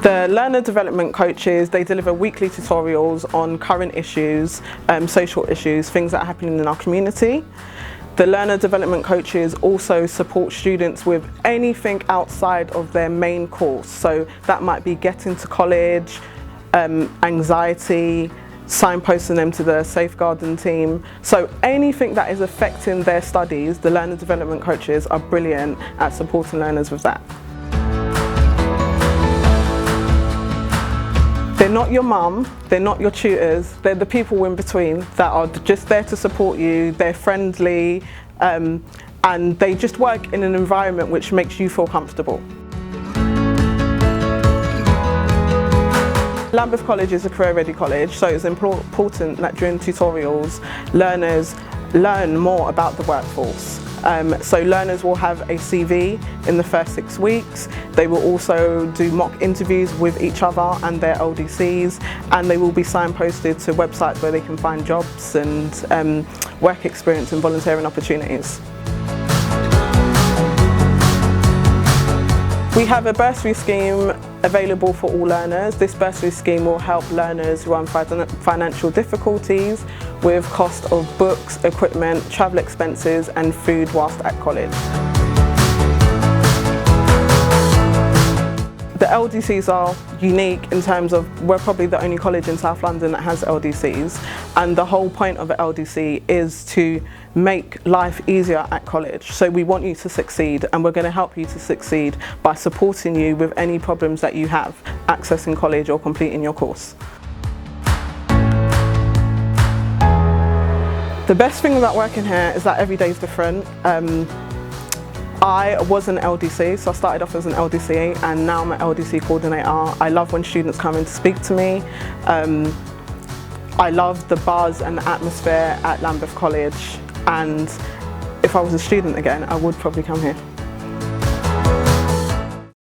The learner development coaches, they deliver weekly tutorials on current issues, social issues, things that are happening in our community. The learner development coaches also support students with anything outside of their main course. So that might be getting to college, anxiety, signposting them to the safeguarding team. So anything that is affecting their studies, the learner development coaches are brilliant at supporting learners with that. They're not your mum, they're not your tutors, they're the people in between that are just there to support you. They're friendly, and they just work in an environment which makes you feel comfortable. Lambeth College is a career-ready college, so it's important that during tutorials, learners learn more about the workforce. So learners will have a CV in the first 6 weeks. They will also do mock interviews with each other and their LDCs, and they will be signposted to websites where they can find jobs and work experience and volunteering opportunities. We have a bursary scheme available for all learners. This bursary scheme will help learners who are in financial difficulties with cost of books, equipment, travel expenses and food whilst at college. The LDCs are unique in terms of we're probably the only college in South London that has LDCs, and the whole point of an LDC is to make life easier at college. So we want you to succeed, and we're going to help you to succeed by supporting you with any problems that you have accessing college or completing your course. The best thing about working here is that every day is different. I was an LDC, so I started off as an LDC and now I'm an LDC coordinator. I love when students come in to speak to me. I love the buzz and the atmosphere at Lambeth College, and if I was a student again, I would probably come here.